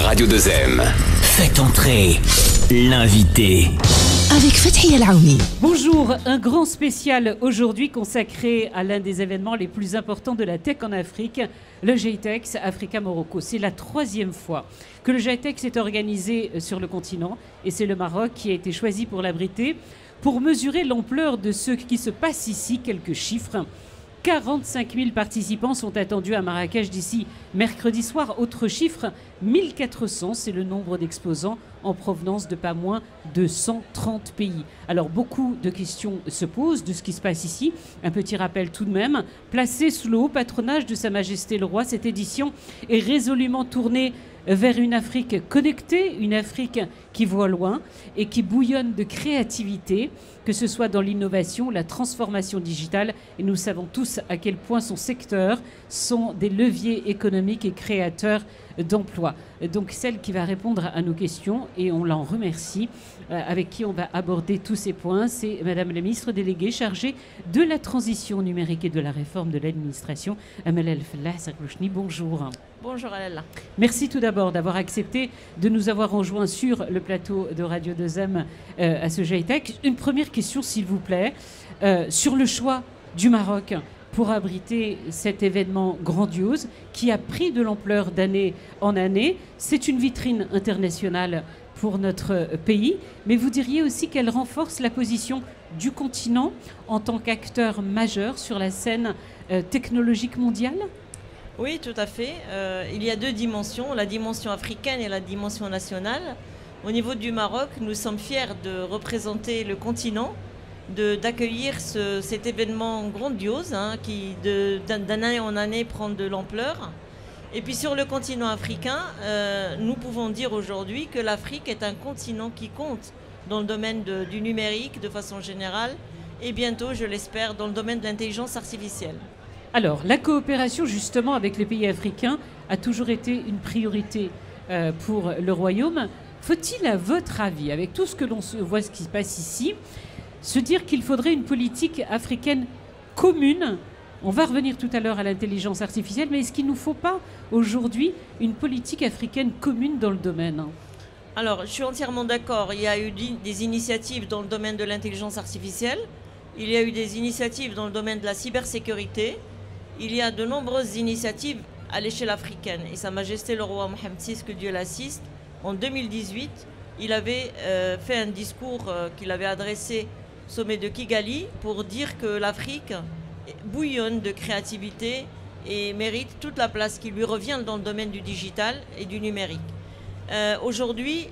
Radio 2M. Faites entrer l'invité. Avec Fathia El-Aouni. Bonjour, un grand spécial aujourd'hui consacré à l'un des événements les plus importants de la tech en Afrique, le GITEX Africa-Morocco. C'est la 3e fois que le GITEX est organisé sur le continent et c'est le Maroc qui a été choisi pour l'abriter. Pour mesurer l'ampleur de ce qui se passe ici, quelques chiffres. 45 000 participants sont attendus à Marrakech d'ici mercredi soir. Autre chiffre, 1400, c'est le nombre d'exposants en provenance de pas moins de 130 pays. Alors beaucoup de questions se posent de ce qui se passe ici. Un petit rappel tout de même. Placée sous le haut patronage de Sa Majesté le Roi, cette édition est résolument tournée vers une Afrique connectée, une Afrique qui voit loin et qui bouillonne de créativité, que ce soit dans l'innovation, la transformation digitale. Et nous savons tous à quel point son secteur sont des leviers économiques et créateurs d'emplois. Donc celle qui va répondre à nos questions, et on l'en remercie, avec qui on va aborder tous ces points, c'est Madame la ministre déléguée chargée de la transition numérique et de la réforme de l'administration, Amel El-Fellah Sarglouchni. Bonjour. Bonjour Alella. Merci tout d'abord d'avoir accepté de nous avoir rejoints sur le plateau de Radio 2M à ce GITEX. Une première question s'il vous plaît, sur le choix du Maroc pour abriter cet événement grandiose qui a pris de l'ampleur d'année en année. C'est une vitrine internationale pour notre pays, mais vous diriez aussi qu'elle renforce la position du continent en tant qu'acteur majeur sur la scène technologique mondiale ? Oui, tout à fait. Il y a deux dimensions, la dimension africaine et la dimension nationale. Au niveau du Maroc, nous sommes fiers de représenter le continent, d'accueillir cet événement grandiose qui, d'année en année, prend de l'ampleur. Et puis sur le continent africain, nous pouvons dire aujourd'hui que l'Afrique est un continent qui compte dans le domaine du numérique de façon générale et bientôt, je l'espère, dans le domaine de l'intelligence artificielle. Alors, la coopération justement avec les pays africains a toujours été une priorité pour le Royaume. Faut-il, à votre avis, avec tout ce que l'on voit ce qui se passe ici, se dire qu'il faudrait une politique africaine commune? On va revenir tout à l'heure à l'intelligence artificielle, mais est-ce qu'il ne nous faut pas aujourd'hui une politique africaine commune dans le domaine? Alors, je suis entièrement d'accord. Il y a eu des initiatives dans le domaine de l'intelligence artificielle. Il y a eu des initiatives dans le domaine de la cybersécurité. Il y a de nombreuses initiatives à l'échelle africaine. Et Sa Majesté le Roi Mohammed VI, que Dieu l'assiste, en 2018, il avait fait un discours qu'il avait adressé au sommet de Kigali pour dire que l'Afrique bouillonne de créativité et mérite toute la place qui lui revient dans le domaine du digital et du numérique. Aujourd'hui,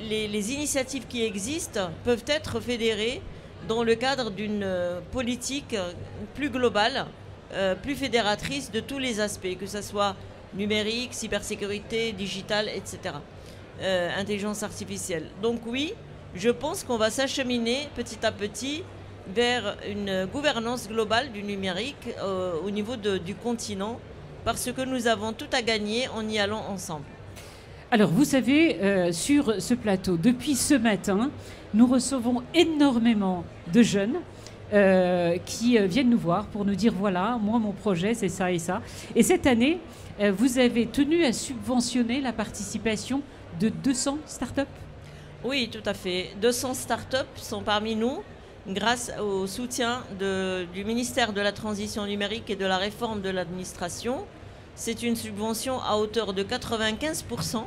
les initiatives qui existent peuvent être fédérées dans le cadre d'une politique plus globale, plus fédératrice de tous les aspects, que ce soit numérique, cybersécurité, digital, etc. Intelligence artificielle. Donc oui, je pense qu'on va s'acheminer petit à petit vers une gouvernance globale du numérique au niveau du continent, parce que nous avons tout à gagner en y allant ensemble. Alors vous savez, sur ce plateau, depuis ce matin, nous recevons énormément de jeunes qui viennent nous voir pour nous dire voilà, moi mon projet c'est ça et ça. Et cette année, vous avez tenu à subventionner la participation de 200 startups? Oui, tout à fait. 200 startups sont parmi nous grâce au soutien du ministère de la Transition numérique et de la réforme de l'administration. C'est une subvention à hauteur de 95%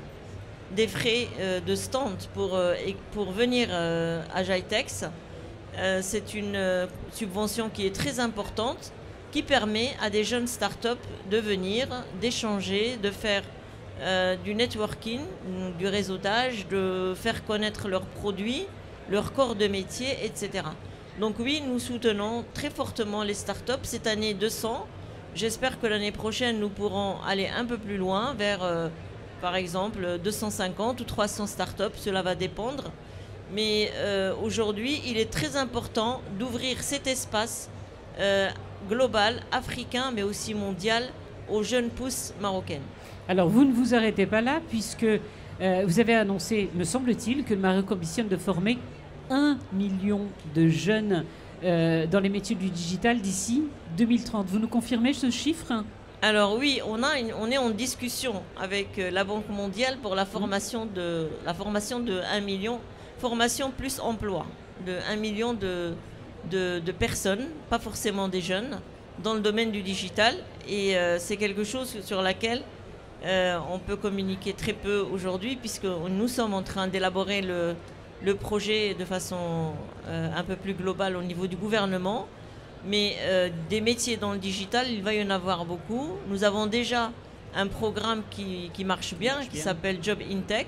des frais de stand pour venir à GITEX. C'est une subvention qui est très importante, qui permet à des jeunes startups de venir, d'échanger, de faire du networking, du réseautage, de faire connaître leurs produits, leur corps de métier, etc. Donc oui, nous soutenons très fortement les startups. Cette année, 200. J'espère que l'année prochaine, nous pourrons aller un peu plus loin, vers, par exemple, 250 ou 300 startups. Cela va dépendre. Mais aujourd'hui, il est très important d'ouvrir cet espace global, africain, mais aussi mondial, aux jeunes pousses marocaines. Alors, vous ne vous arrêtez pas là, puisque vous avez annoncé, me semble-t-il, que le Maroc ambitionne de former 1 million de jeunes dans les métiers du digital d'ici 2030. Vous nous confirmez ce chiffre ? Alors oui, on est en discussion avec la Banque mondiale pour la formation de 1 million, formation plus emploi, de 1 million de personnes, pas forcément des jeunes, dans le domaine du digital. Et c'est quelque chose sur laquelle on peut communiquer très peu aujourd'hui, puisque nous sommes en train d'élaborer le projet de façon un peu plus globale au niveau du gouvernement. Mais des métiers dans le digital, il va y en avoir beaucoup. Nous avons déjà un programme qui marche bien, qui s'appelle Job in Tech.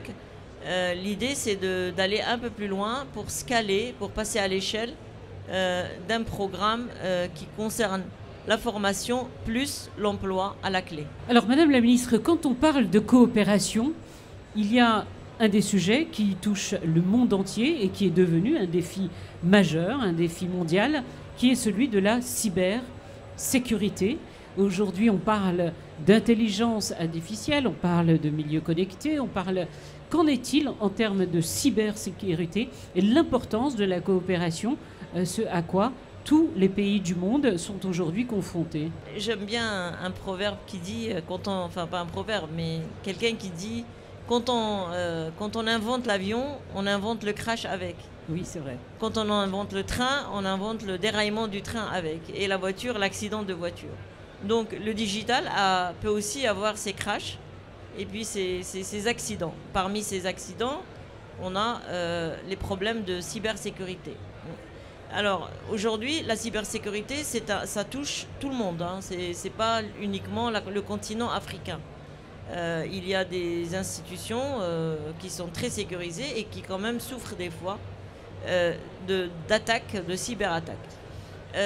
L'idée, c'est d'aller un peu plus loin pour scaler, pour passer à l'échelle d'un programme qui concerne la formation plus l'emploi à la clé. Alors, Madame la Ministre, quand on parle de coopération, il y a un des sujets qui touche le monde entier et qui est devenu un défi majeur, un défi mondial, qui est celui de la cybersécurité. Aujourd'hui, on parle d'intelligence artificielle, on parle de milieux connectés, on parle... Qu'en est-il en termes de cybersécurité et l'importance de la coopération, ce à quoi tous les pays du monde sont aujourd'hui confrontés? J'aime bien un proverbe qui dit, enfin pas un proverbe, mais quelqu'un qui dit, quand on invente l'avion, on invente le crash avec. Oui, c'est vrai. Quand on invente le train, on invente le déraillement du train avec. Et la voiture, l'accident de voiture. Donc le digital peut aussi avoir ses crashs et puis ses accidents. Parmi ces accidents, on a les problèmes de cybersécurité. Alors aujourd'hui, la cybersécurité, ça touche tout le monde. Hein. C'est pas uniquement le continent africain. Il y a des institutions qui sont très sécurisées et qui quand même souffrent des fois d'attaques, de cyberattaques.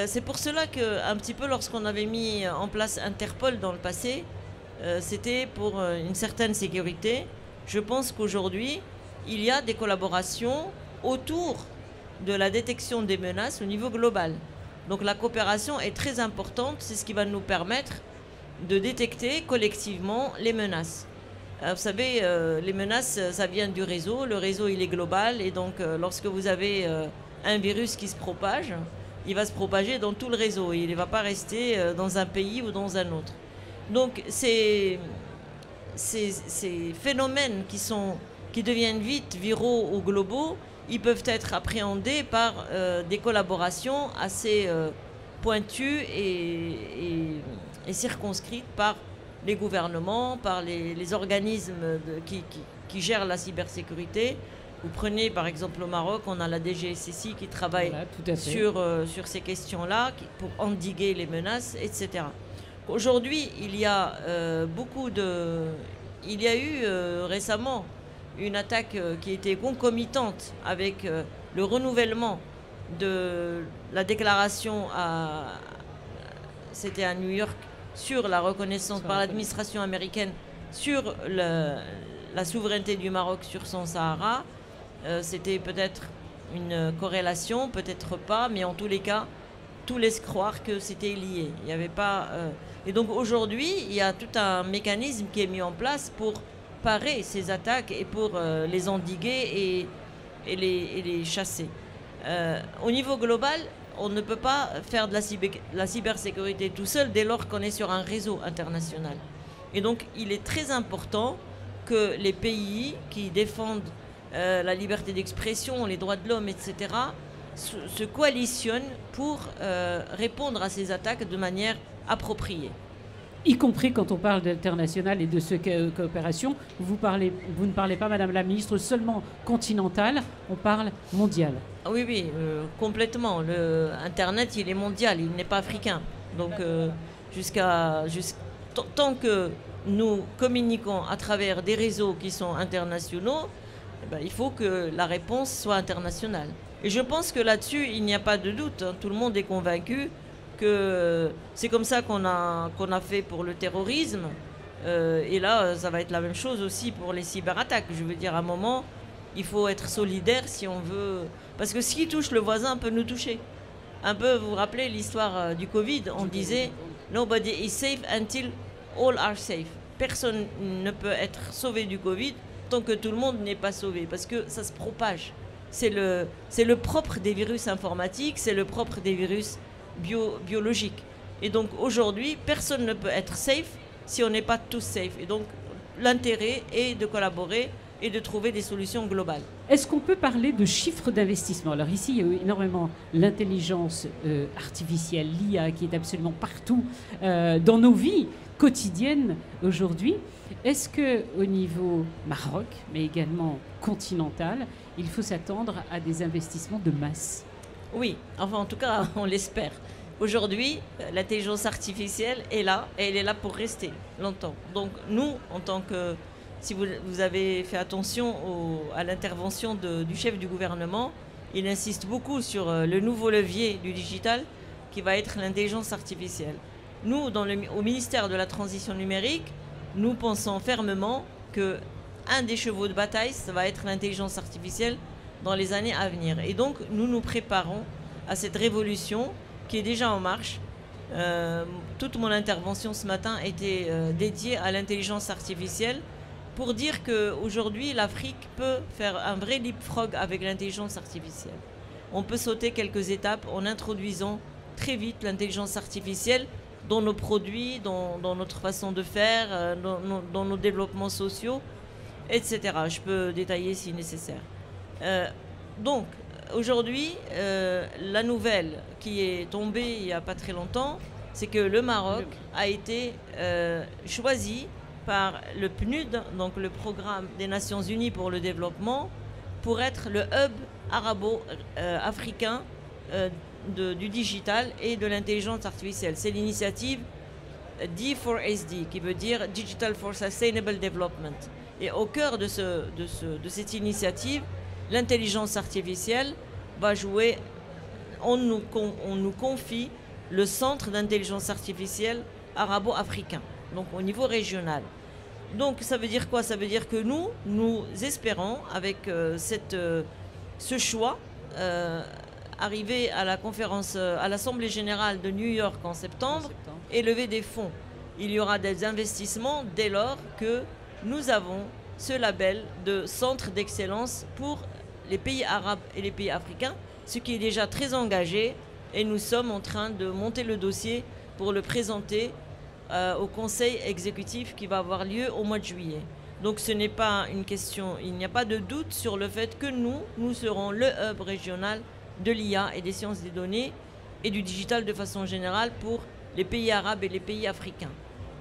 C'est pour cela qu'un petit peu lorsqu'on avait mis en place Interpol dans le passé, c'était pour une certaine sécurité. Je pense qu'aujourd'hui, il y a des collaborations autour de la détection des menaces au niveau global. Donc la coopération est très importante, c'est ce qui va nous permettre de détecter collectivement les menaces. Vous savez, les menaces, ça vient du réseau. Le réseau, il est global. Et donc, lorsque vous avez un virus qui se propage, il va se propager dans tout le réseau. Il ne va pas rester dans un pays ou dans un autre. Donc, ces phénomènes qui deviennent vite viraux ou globaux, ils peuvent être appréhendés par des collaborations assez pointues et circonscrites par les gouvernements, par les organismes qui gèrent la cybersécurité. Vous prenez par exemple au Maroc, on a la DGSSI qui travaille sur ces questions-là pour endiguer les menaces, etc. Aujourd'hui, il y a eu récemment une attaque qui était concomitante avec le renouvellement de la déclaration c'était à New York, sur la reconnaissance par l'administration américaine sur la souveraineté du Maroc sur son Sahara. C'était peut-être une corrélation, peut-être pas, mais en tous les cas, tout laisse croire que c'était lié. Il n'y avait pas. Et donc aujourd'hui, il y a tout un mécanisme qui est mis en place pour parer ces attaques et pour les endiguer et les chasser. Au niveau global, on ne peut pas faire de la cybersécurité tout seul dès lors qu'on est sur un réseau international. Et donc, il est très important que les pays qui défendent la liberté d'expression, les droits de l'homme, etc., se coalitionnent pour répondre à ces attaques de manière appropriée. Y compris quand on parle d'international et de ce coopération, vous ne parlez pas, Madame la Ministre, seulement continental, on parle mondial. Oui, oui, complètement. Internet, il est mondial, il n'est pas africain. Donc, tant que nous communiquons à travers des réseaux qui sont internationaux, eh ben, il faut que la réponse soit internationale. Et je pense que là-dessus, il n'y a pas de doute. Hein. Tout le monde est convaincu que c'est comme ça qu'on a fait pour le terrorisme. Et là, ça va être la même chose aussi pour les cyberattaques. Je veux dire, à un moment, il faut être solidaire si on veut... Parce que ce qui touche le voisin peut nous toucher. Un peu, vous vous rappelez l'histoire du Covid, on disait « Nobody is safe until all are safe ». Personne ne peut être sauvé du Covid tant que tout le monde n'est pas sauvé, parce que ça se propage. C'est le propre des virus informatiques, c'est le propre des virus biologiques. Et donc aujourd'hui, personne ne peut être safe si on n'est pas tous safe. Et donc l'intérêt est de collaborer et de trouver des solutions globales. Est-ce qu'on peut parler de chiffres d'investissement? Alors ici, il y a eu énormément l'intelligence artificielle, l'IA, qui est absolument partout dans nos vies quotidiennes aujourd'hui. Est-ce qu'au niveau Maroc, mais également continental, il faut s'attendre à des investissements de masse? Oui, enfin en tout cas, on l'espère. Aujourd'hui, l'intelligence artificielle est là et elle est là pour rester longtemps. Donc nous, en tant que... Si vous avez fait attention à l'intervention du chef du gouvernement, il insiste beaucoup sur le nouveau levier du digital qui va être l'intelligence artificielle. Nous, au ministère de la Transition numérique, nous pensons fermement qu'un des chevaux de bataille, ça va être l'intelligence artificielle dans les années à venir. Et donc, nous nous préparons à cette révolution qui est déjà en marche. Toute mon intervention ce matin était dédiée à l'intelligence artificielle pour dire qu'aujourd'hui, l'Afrique peut faire un vrai leapfrog avec l'intelligence artificielle. On peut sauter quelques étapes en introduisant très vite l'intelligence artificielle dans nos produits, dans notre façon de faire, dans nos développements sociaux, etc. Je peux détailler si nécessaire. Donc, aujourd'hui, la nouvelle qui est tombée il n'y a pas très longtemps, c'est que le Maroc a été choisi par le PNUD, donc le Programme des Nations Unies pour le développement, pour être le hub arabo-africain du digital et de l'intelligence artificielle. C'est l'initiative D4SD, qui veut dire Digital for Sustainable Development. Et au cœur de cette initiative, l'intelligence artificielle va jouer, on nous confie le centre d'intelligence artificielle arabo-africain, donc au niveau régional. Donc ça veut dire quoi? Ça veut dire que nous espérons, avec ce choix, arriver à la conférence, à l'Assemblée générale de New York en septembre et lever des fonds. Il y aura des investissements dès lors que nous avons ce label de centre d'excellence pour les pays arabes et les pays africains, ce qui est déjà très engagé, et nous sommes en train de monter le dossier pour le présenter au conseil exécutif qui va avoir lieu au mois de juillet. Donc ce n'est pas une question, il n'y a pas de doute sur le fait que nous serons le hub régional de l'IA et des sciences des données et du digital de façon générale pour les pays arabes et les pays africains.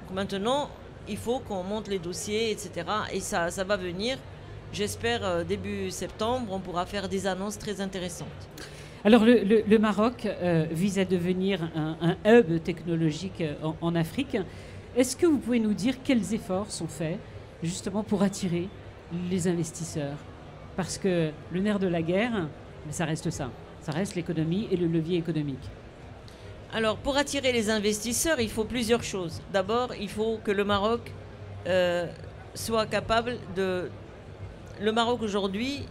Donc maintenant, il faut qu'on monte les dossiers, etc. Et ça va venir. J'espère début septembre, on pourra faire des annonces très intéressantes. Alors le Maroc vise à devenir un hub technologique en Afrique. Est-ce que vous pouvez nous dire quels efforts sont faits justement pour attirer les investisseurs? Parce que le nerf de la guerre, ça reste ça. Ça reste l'économie et le levier économique. Alors pour attirer les investisseurs, il faut plusieurs choses. D'abord, il faut que le Maroc soit capable de... Le Maroc aujourd'hui...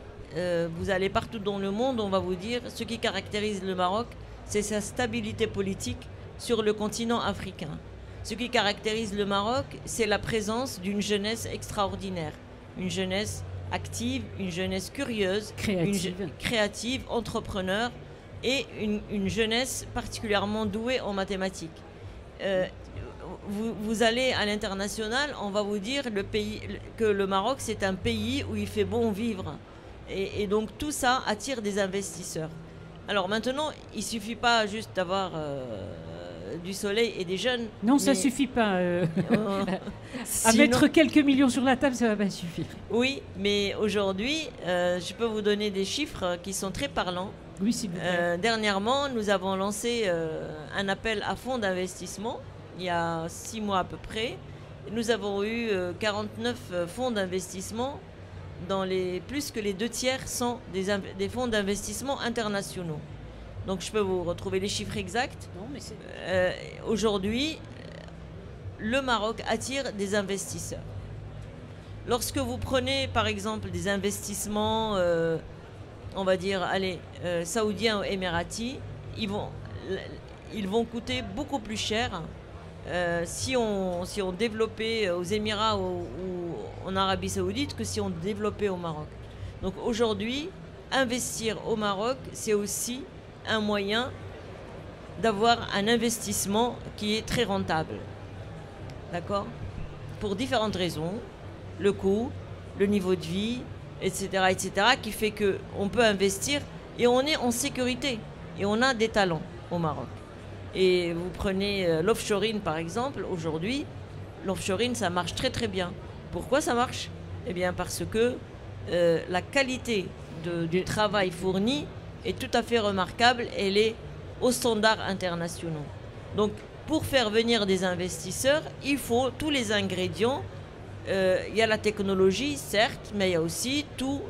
vous allez partout dans le monde, on va vous dire, ce qui caractérise le Maroc, c'est sa stabilité politique sur le continent africain. Ce qui caractérise le Maroc, c'est la présence d'une jeunesse extraordinaire. Une jeunesse active, une jeunesse curieuse, créative, entrepreneur, et une jeunesse particulièrement douée en mathématiques. Vous allez à l'international, on va vous dire que le Maroc, c'est un pays où il fait bon vivre. Et donc tout ça attire des investisseurs. Alors maintenant, il ne suffit pas juste d'avoir du soleil et des jeunes. Non, ça ne suffit pas. À mettre quelques millions sur la table, ça ne va pas suffire. Oui, mais aujourd'hui, je peux vous donner des chiffres qui sont très parlants. Oui, s'il vous plaît. Dernièrement, nous avons lancé un appel à fonds d'investissement, il y a 6 mois à peu près. Nous avons eu 49 fonds d'investissement, dans plus que les 2/3 sont des fonds d'investissement internationaux. Donc je peux vous retrouver les chiffres exacts. Aujourd'hui, le Maroc attire des investisseurs. Lorsque vous prenez par exemple des investissements, on va dire, saoudiens ou émiratis, ils vont coûter beaucoup plus cher si on développait aux Émirats ou en Arabie Saoudite que si on développait au Maroc. Donc aujourd'hui, investir au Maroc, c'est aussi un moyen d'avoir un investissement qui est très rentable. D'accord? Pour différentes raisons, le coût, le niveau de vie, etc., qui fait qu'on peut investir et on est en sécurité et on a des talents au Maroc. Et vous prenez l'offshoring par exemple, aujourd'hui, l'offshoring ça marche très très bien. Pourquoi ça marche? Eh bien parce que la qualité du travail fourni est tout à fait remarquable, elle est aux standards internationaux. Donc pour faire venir des investisseurs, il faut tous les ingrédients. Il y a la technologie, certes, mais il y a aussi tout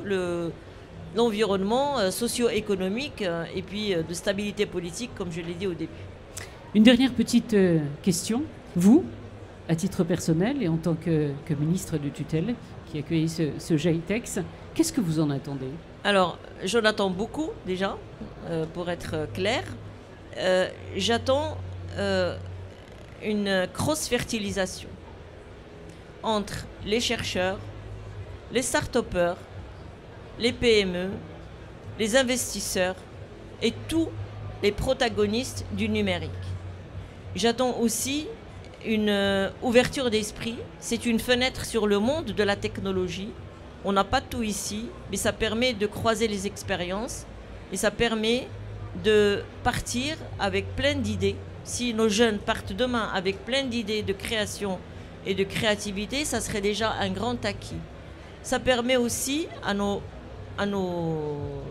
l'environnement socio-économique et puis de stabilité politique, comme je l'ai dit au début. Une dernière petite question. Vous, à titre personnel et en tant que ministre de tutelle qui accueille ce GITEX, qu'est-ce que vous en attendez? Alors, j'en attends beaucoup déjà, pour être clair. J'attends une cross-fertilisation entre les chercheurs, les start-upers, les PME, les investisseurs et tous les protagonistes du numérique. J'attends aussi une ouverture d'esprit. C'est une fenêtre sur le monde de la technologie. On n'a pas tout ici, mais ça permet de croiser les expériences et ça permet de partir avec plein d'idées. Si nos jeunes partent demain avec plein d'idées de création et de créativité, ça serait déjà un grand acquis. Ça permet aussi à nos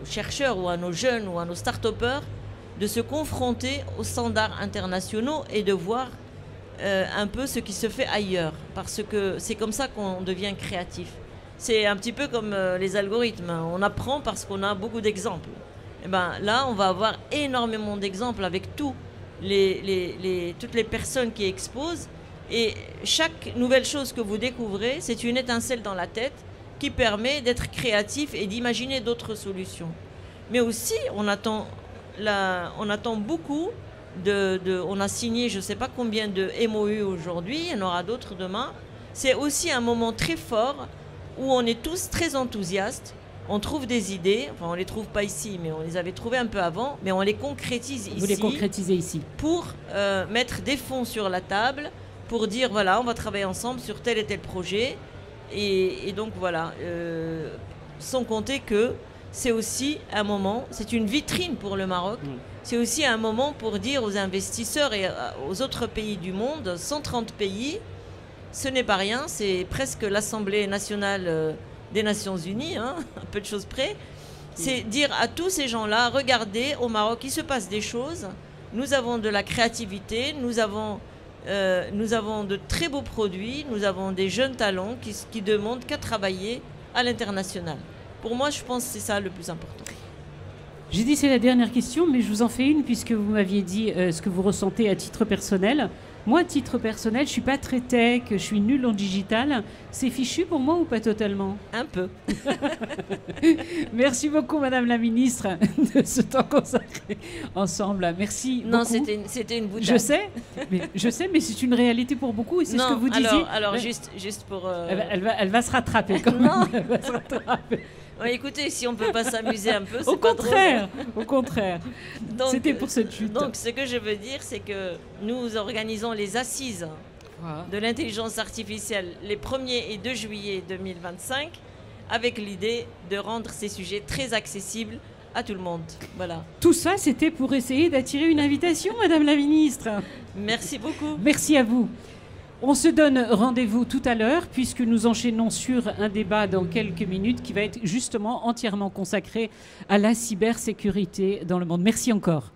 chercheurs ou à nos jeunes ou à nos start-upers de se confronter aux standards internationaux et de voir un peu ce qui se fait ailleurs. Parce que c'est comme ça qu'on devient créatif. C'est un petit peu comme les algorithmes. On apprend parce qu'on a beaucoup d'exemples. Et ben, là, on va avoir énormément d'exemples avec toutes les personnes qui exposent. Et chaque nouvelle chose que vous découvrez, c'est une étincelle dans la tête qui permet d'être créatif et d'imaginer d'autres solutions. Mais aussi, on attend beaucoup on a signé je ne sais pas combien de MOU aujourd'hui, il y en aura d'autres demain. C'est aussi un moment très fort où on est tous très enthousiastes. On trouve des idées, enfin on ne les trouve pas ici, mais on les avait trouvées un peu avant, mais on les concrétise ici. Vous les concrétisez ici. Pour mettre des fonds sur la table, pour dire voilà, on va travailler ensemble sur tel et tel projet. Et donc voilà, sans compter que c'est aussi un moment, c'est une vitrine pour le Maroc. C'est aussi un moment pour dire aux investisseurs et aux autres pays du monde, 130 pays, ce n'est pas rien, c'est presque l'Assemblée nationale des Nations Unies, hein, un peu de choses près. C'est dire à tous ces gens-là, regardez, au Maroc, il se passe des choses, nous avons de la créativité, nous avons de très beaux produits, nous avons des jeunes talents qui demandent qu'à travailler à l'international. Pour moi, je pense que c'est ça le plus important. J'ai dit c'est la dernière question, mais je vous en fais une puisque vous m'aviez dit ce que vous ressentez à titre personnel. Moi, à titre personnel, je ne suis pas très tech, je suis nulle en digital. C'est fichu pour moi ou pas totalement? Un peu. Merci beaucoup, Madame la Ministre, de ce temps consacré ensemble. Merci non, beaucoup. C'était une boutade. Je sais, mais c'est une réalité pour beaucoup et c'est ce que vous disiez. Alors juste pour... Elle va se rattraper quand même. Non. Elle va se rattraper. Ouais, écoutez, si on ne peut pas s'amuser un peu, c'est au pas contraire, drôle. Au contraire. C'était pour cette chute. Donc, ce que je veux dire, c'est que nous organisons les assises de l'intelligence artificielle les 1er et 2 juillet 2025 avec l'idée de rendre ces sujets très accessibles à tout le monde. Voilà. Tout ça, c'était pour essayer d'attirer une invitation, Madame la Ministre. Merci beaucoup. Merci à vous. On se donne rendez-vous tout à l'heure puisque nous enchaînons sur un débat dans quelques minutes qui va être justement entièrement consacré à la cybersécurité dans le monde. Merci encore.